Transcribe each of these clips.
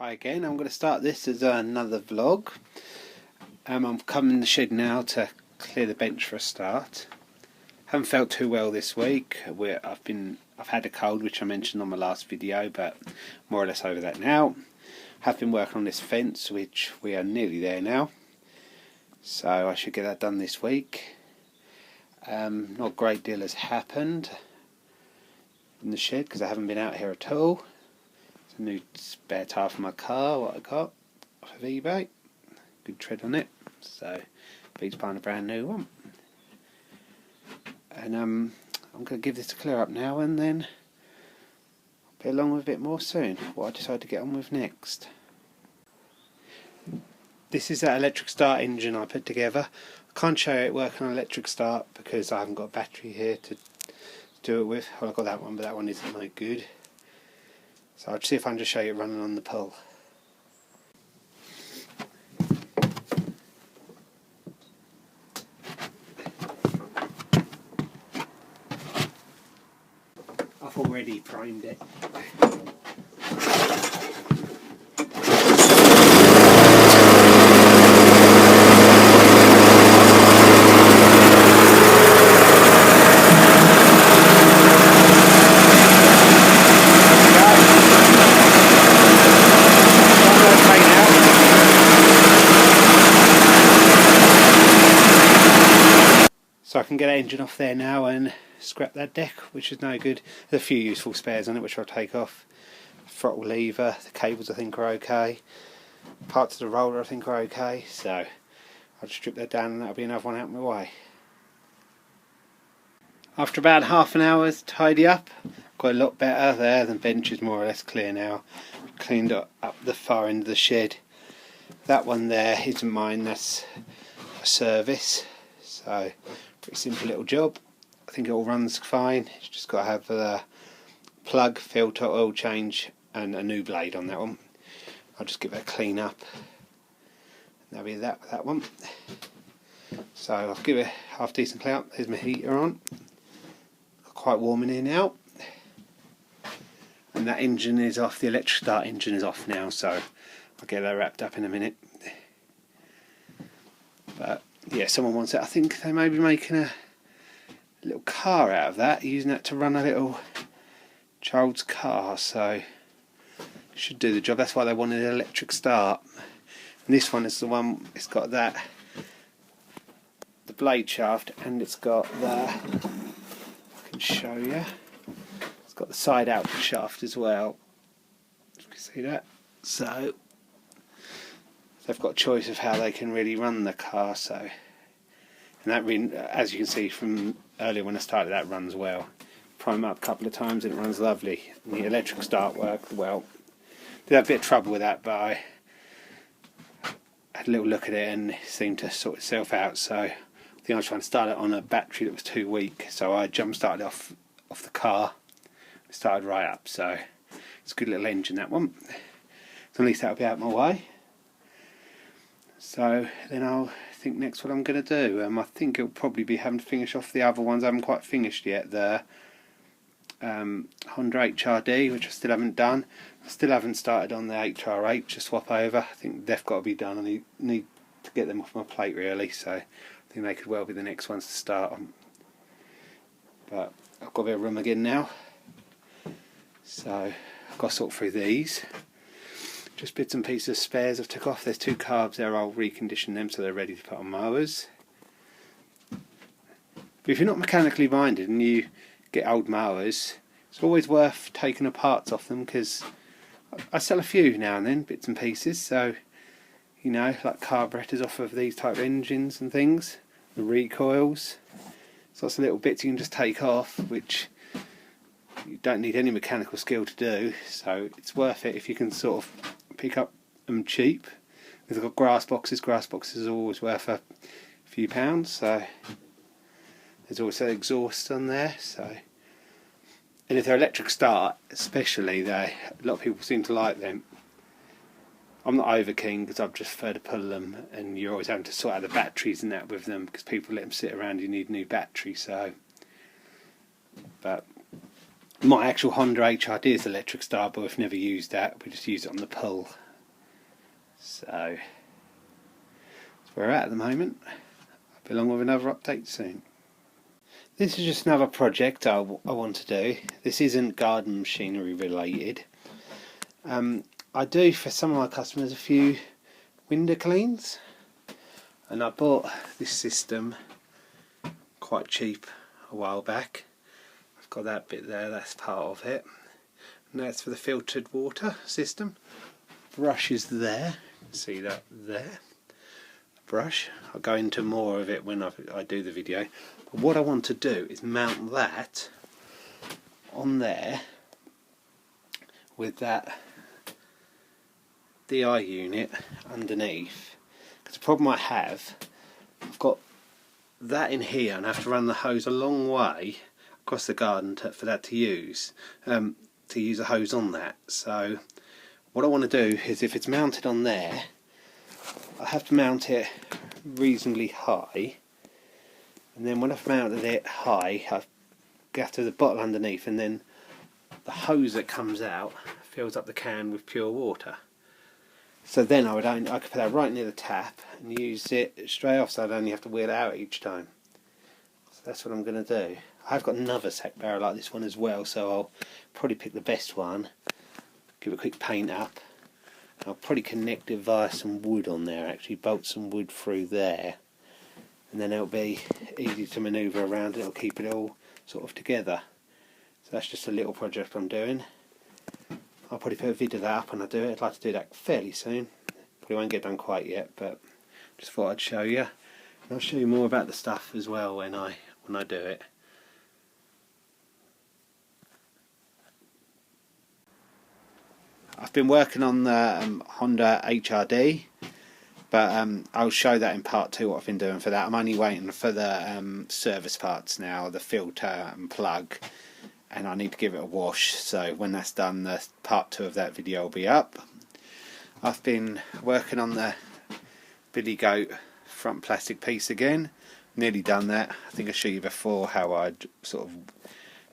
Hi again, I'm going to start this as another vlog. I'm coming in the shed now to clear the bench for a start. Haven't felt too well this week. I've had a cold, which I mentioned on my last video, but more or less over that now. Have been working on this fence, which we are nearly there now, so I should get that done this week. Not a great deal has happened in the shed because I haven't been out here at all. It's a new spare tyre for my car, what I got off of eBay. Good tread on it, so beats buying a brand new one. And I'm going to give this a clear up now, and then I'll be along with a bit more soon. What I decide to get on with next. This is that electric start engine I put together. I can't show you it working on electric start because I haven't got a battery here to do it with. Well, I've got that one, but that one isn't no good. So I'll see if I can just show you it running on the pull. I've already primed it. So I can get that engine off there now and scrap that deck, which is no good. There's a few useful spares on it which I'll take off. Throttle lever, the cables I think are okay. Parts of the roller I think are okay, so I'll just strip that down and that'll be another one out of my way. After about half an hour's tidy up, got a lot better there. The bench is more or less clear now. Cleaned up the far end of the shed. That one there isn't mine, that's a service, so pretty simple little job. I think it all runs fine. It's just got to have a plug, filter, oil change and a new blade on that one. I'll just give it a clean up. That'll be that with that one. So I'll give it a half decent clean up. There's my heater on. Got quite warm in here now. And that engine is off, the electric start engine is off now, so I'll get that wrapped up in a minute. But yeah, someone wants it. I think they may be making a little car out of that, using that to run a little child's car, so should do the job. That's why they wanted an electric start. And this one is the one, it's got the blade shaft, and it's got I can show you, it's got the side out shaft as well. You can see that. So they've got a choice of how they can really run the car, so, and that really, as you can see from earlier when I started, that runs well. Prime up a couple of times and it runs lovely. And the electric start worked well. Did have a bit of trouble with that, but I had a little look at it and it seemed to sort itself out, so I think I was trying to start it on a battery that was too weak, so I jump started off the car, started right up, so it's a good little engine, that one. So at least that'll be out of my way. So then I'll think next what I'm going to do. I think it'll probably be having to finish off the other ones I haven't quite finished yet. The Honda HRD, which I still haven't done. I still haven't started on the HR8 to swap over. I think they've got to be done. I need to get them off my plate really, so I think they could well be the next ones to start on. But I've got a bit of room again now, so I've got to sort through these. Just bits and pieces of spares I've took off. There's two carbs there, I'll recondition them so they're ready to put on mowers. But if you're not mechanically minded and you get old mowers, it's always worth taking the parts off them, because I sell a few now and then, bits and pieces, so you know, like carburetors off of these type of engines and things, the recoils, so lots of little bits you can just take off, which you don't need any mechanical skill to do, so it's worth it if you can sort of pick up them cheap. We've got grass boxes are always worth a few pounds, so there's also exhaust on there, so, and if they're electric start especially, a lot of people seem to like them. I'm not over keen because I've just prefer to pull them, and you're always having to sort out the batteries and that with them because people let them sit around, you need a new battery, so, but my actual Honda HRD is electric start, but we've never used that. We just use it on the pull. So that's where we're at the moment. I'll be along with another update soon. This is just another project I want to do. This isn't garden machinery related. I do for some of my customers a few window cleans, and I bought this system quite cheap a while back. I've got that bit there, that's part of it, and that's for the filtered water system. Brush is there, see that there, brush. I'll go into more of it when I do the video, but what I want to do is mount that on there with that DI unit underneath, because the problem I have, I've got that in here and I have to run the hose a long way across the garden for that to use a hose on that. So what I want to do is, if it's mounted on there, I have to mount it reasonably high, and then when I've mounted it high, I get to the bottle underneath, and then the hose that comes out fills up the can with pure water. So then I could put that right near the tap and use it straight off, so I'd only have to wheel it out each time. So that's what I'm going to do. I've got another sack barrel like this one as well, so I'll probably pick the best one, give it a quick paint up. I'll probably connect it via some wood on there, actually bolt some wood through there, and then it'll be easy to manoeuvre around. It'll keep it all sort of together. So that's just a little project I'm doing. I'll probably put a video of that up when I do it. I'd like to do that fairly soon. Probably won't get done quite yet, but just thought I'd show you. And I'll show you more about the stuff as well when I do it. I've been working on the Honda HRD, but I'll show that in part 2 what I've been doing for that. I'm only waiting for the service parts now, the filter and plug, and I need to give it a wash, so when that's done, the part 2 of that video will be up. I've been working on the Billy Goat front plastic piece again, nearly done that. I think I showed you before how I'd sort of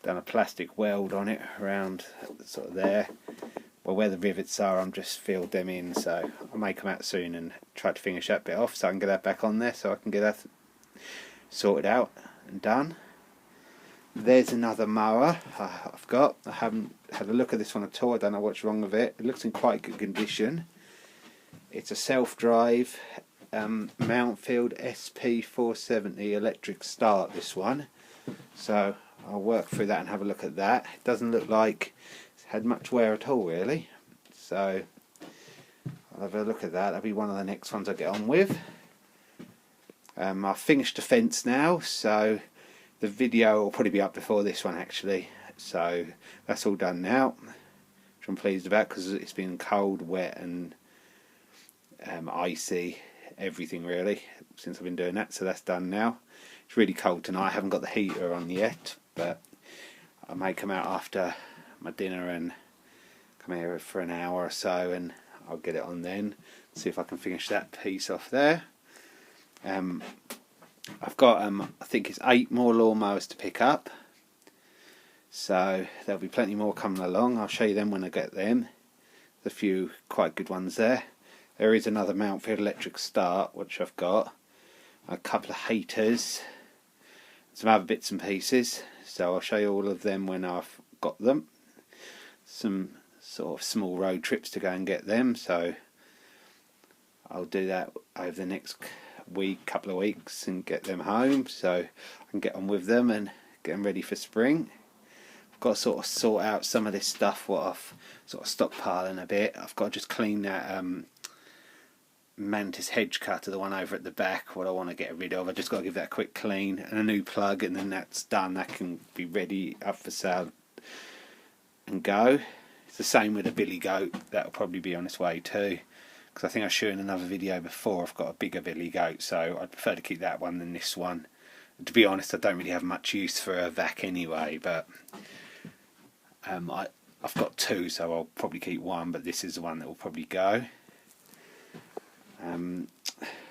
done a plastic weld on it around sort of there. Well, where the rivets are, I'm just filled them in, so I'll make them out soon and try to finish that bit off so I can get that back on there, so I can get that sorted out and done. There's another mower I've got. I haven't had a look at this one at all. I don't know what's wrong with it. It looks in quite good condition. It's a self-drive Mountfield SP470 electric start, this one. So I'll work through that and have a look at that. It doesn't look like it's had much wear at all, really. So I'll have a look at that. That'll be one of the next ones I get on with. I've finished the fence now, so the video will probably be up before this one actually, so that's all done now, which I'm pleased about because it's been cold, wet and icy, everything really, since I've been doing that, so that's done now. It's really cold tonight. I haven't got the heater on yet, but I may come out after my dinner and come here for an hour or so, and I'll get it on then, see if I can finish that piece off there. I've got I think it's 8 more lawnmowers to pick up, so there'll be plenty more coming along. I'll show you them when I get them. There's a few quite good ones there. There is another Mountfield electric start which I've got, a couple of haters, some other bits and pieces, so I'll show you all of them when I've got them. Some sort of small road trips to go and get them, so I'll do that over the next couple of weeks and get them home so I can get on with them and get them ready for spring. I've got to sort of sort out some of this stuff what I've sort of stockpiling a bit. I've got to just clean that Mantis hedge cutter, the one over at the back, what I want to get rid of. I just got to give that a quick clean and a new plug, and then that's done. That can be ready up for sale and go. It's the same with the Billy Goat. That'll probably be on its way too, because I think I showed in another video before I've got a bigger Billy Goat, so I'd prefer to keep that one than this one. To be honest, I don't really have much use for a vac anyway, but I've got 2, so I'll probably keep one, but this is the one that will probably go.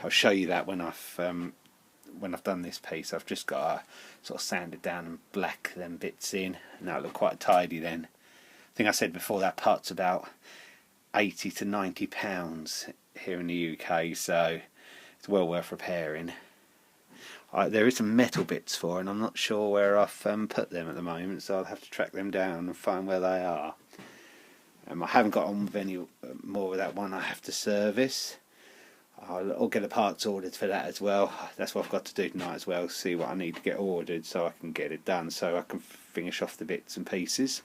I'll show you that when I've done this piece. I've just got to sort of sand it down and black them bits in, and that'll look quite tidy then. I think I said before that part's about £80 to £90 here in the UK, so it's well worth repairing. There is some metal bits for it, and I'm not sure where I've put them at the moment, so I'll have to track them down and find where they are. I haven't got on with any more with that one. I have to service. I'll get the parts ordered for that as well. That's what I've got to do tonight as well, see what I need to get ordered so I can get it done, so I can finish off the bits and pieces.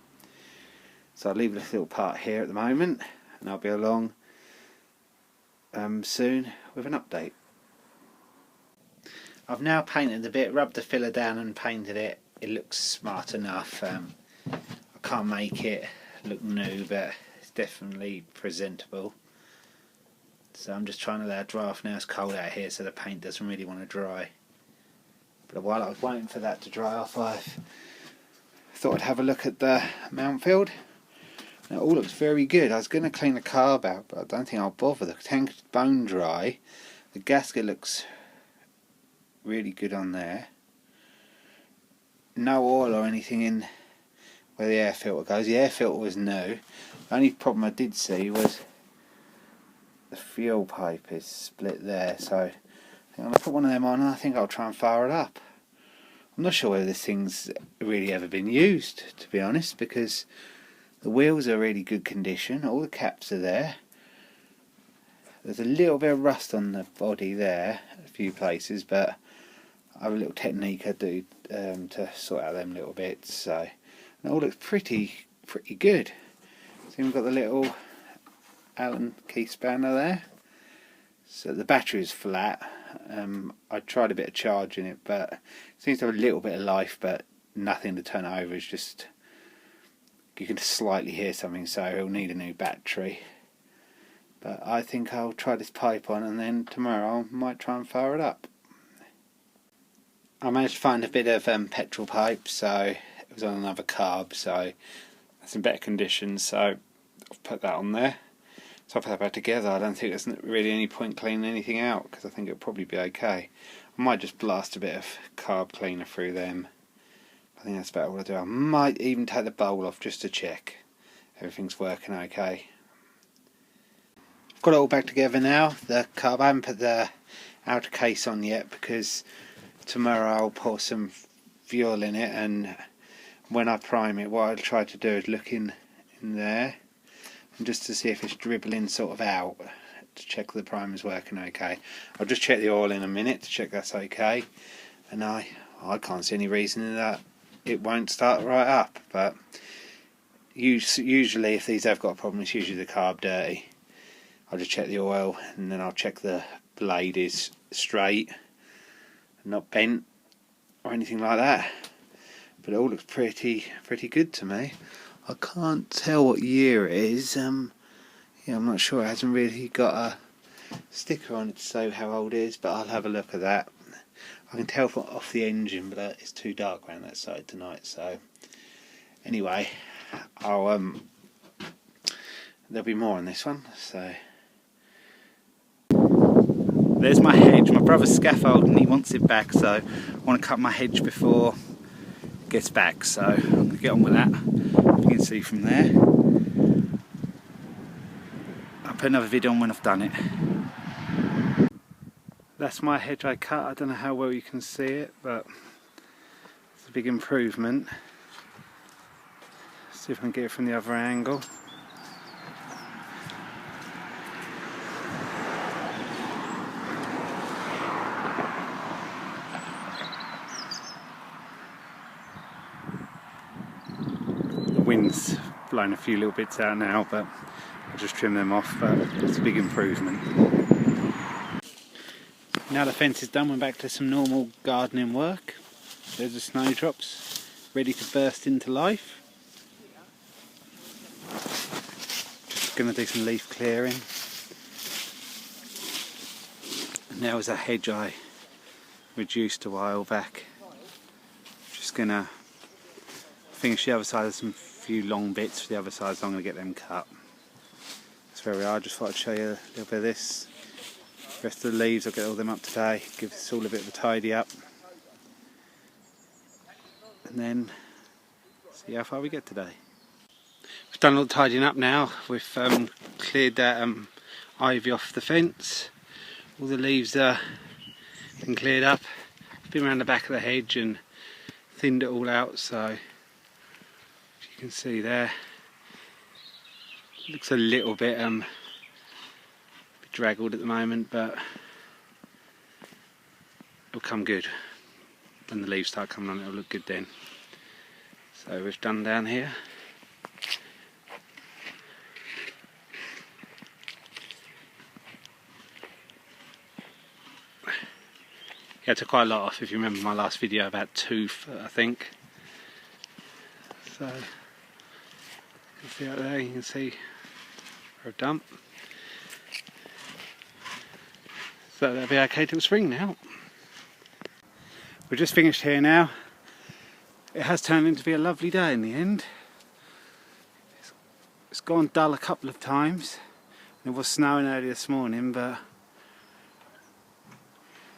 So I'll leave this little part here at the moment, and I'll be along soon with an update. I've now painted the bit, rubbed the filler down and painted it. It looks smart enough. I can't make it look new, but it's definitely presentable. So I'm just trying to let it dry off now. It's cold out here, so the paint doesn't really want to dry. But while I was waiting for that to dry off, I thought I'd have a look at the mountfield. It all looks very good. I was going to clean the carb out, but I don't think I'll bother. The tank's bone dry. The gasket looks really good on there. No oil or anything in where the air filter goes. The air filter was new. The only problem I did see was the fuel pipe is split there, so I think I'm going to put one of them on and I think I'll try and fire it up. I'm not sure whether this thing's really ever been used, to be honest, because the wheels are really good condition, all the caps are there. There's a little bit of rust on the body there, a few places, but I have a little technique I do to sort out them little bits, so it all looks pretty good. So we've got the little Allen key spanner there. So the battery is flat. I tried a bit of charging it, but it seems to have a little bit of life, but nothing to turn it over. It's just you can slightly hear something, so it'll need a new battery. But I think I'll try this pipe on, and then tomorrow I might try and fire it up. I managed to find a bit of petrol pipe, so it was on another carb, so it's in better condition, so I've put that on there. So I'll put that back together. I don't think there's really any point cleaning anything out, because I think it'll probably be okay. I might just blast a bit of carb cleaner through them. I think that's about what I'll do. I might even take the bowl off just to check everything's working okay. I've got it all back together now. The carb, I haven't put the outer case on yet because tomorrow I'll pour some fuel in it, and when I prime it, what I'll try to do is look in there and just to see if it's dribbling sort of out, to check the primer's working okay. I'll just check the oil in a minute to check that's okay, and I can't see any reason that it won't start right up, but usually if these have got a problem, it's usually the carb dirty. I'll just check the oil, and then I'll check the blade is straight, not bent or anything like that. But it all looks pretty good to me. I can't tell what year it is. I'm not sure. It hasn't really got a sticker on it to say how old it is, but I'll have a look at that. I can tell off the engine, but it's too dark around that side tonight. So anyway, I'll there'll be more on this one. So there's my hedge. My brother's scaffolding, he wants it back, so I want to cut my hedge before it gets back. So I'm going to get on with that. You can see from there. I'll put another video on when I've done it. That's my hedge I cut. I don't know how well you can see it, but it's a big improvement. See if I can get it from the other angle. The wind's blown a few little bits out now, but I'll just trim them off, but it's a big improvement. Now the fence is done, we're back to some normal gardening work. There's the snowdrops, ready to burst into life. Just going to do some leaf clearing. And there was a hedge I reduced a while back. Just going to finish the other side of some few long bits for the other side, so I'm going to get them cut. That's where we are. I just thought I'd show you a little bit of this. The rest of the leaves, I'll get all them up today, give this all a bit of a tidy up, and then see how far we get today. We've done all the tidying up now. We've cleared that ivy off the fence. All the leaves are been cleared up. Been around the back of the hedge and thinned it all out, so as you can see there, it looks a little bit draggled at the moment, but it'll come good. When the leaves start coming on, it'll look good then. So we've done down here. Yeah, I took quite a lot off, if you remember my last video, about 2 foot I think. So, you can see out there, you can see a dump. So that'll be okay till spring now. We're just finished here now. It has turned into be a lovely day in the end. It's gone dull a couple of times. It was snowing early this morning, but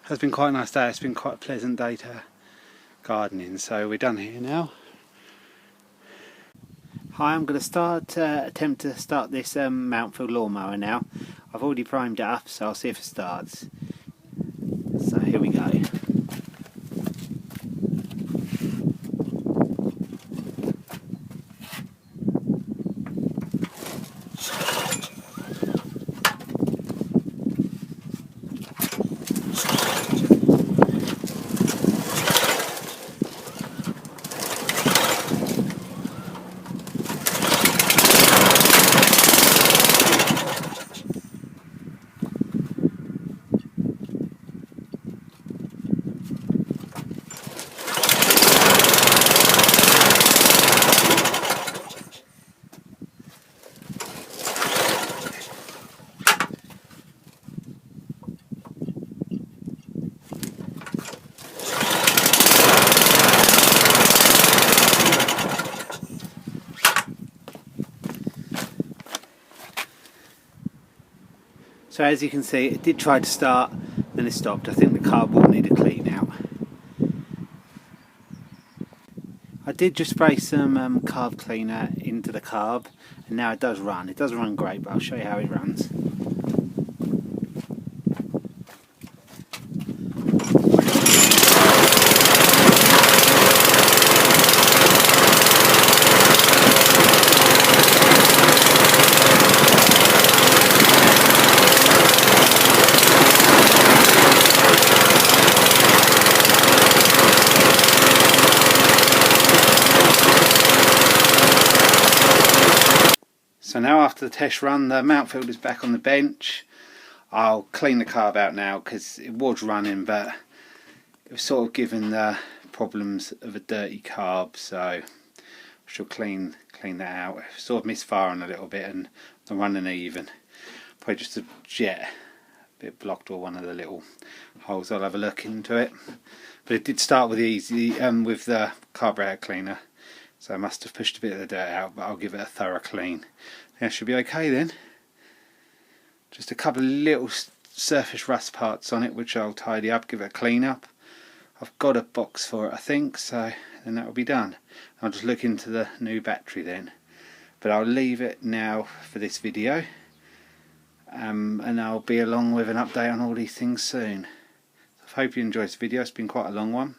it has been quite a nice day. It's been quite a pleasant day to gardening, so we're done here now. Hi, I'm going to attempt to start this mountfield lawnmower now. I've already primed it up, so I'll see if it starts. So here we go. So as you can see, it did try to start, then it stopped. I think the cardboard needed clean out. I did just spray some carb cleaner into the carb, and now it does run. It doesn't run great, but I'll show you how it runs. So now after the test run, the mountfield is back on the bench. I'll clean the carb out now because it was running, but it was sort of giving the problems of a dirty carb, so I shall clean that out. It sort of misfiring a little bit and I'm running even. Probably just a jet a bit blocked or one of the little holes. I'll have a look into it. But it did start with with the carburetor cleaner, so I must have pushed a bit of the dirt out, but I'll give it a thorough clean. That should be okay then. Just a couple of little surface rust parts on it which I'll tidy up, give it a clean up. I've got a box for it I think, so then that will be done. I'll just look into the new battery then. But I'll leave it now for this video, and I'll be along with an update on all these things soon. I hope you enjoyed this video. It's been quite a long one,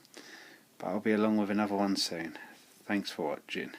but I'll be along with another one soon. Thanks for watching.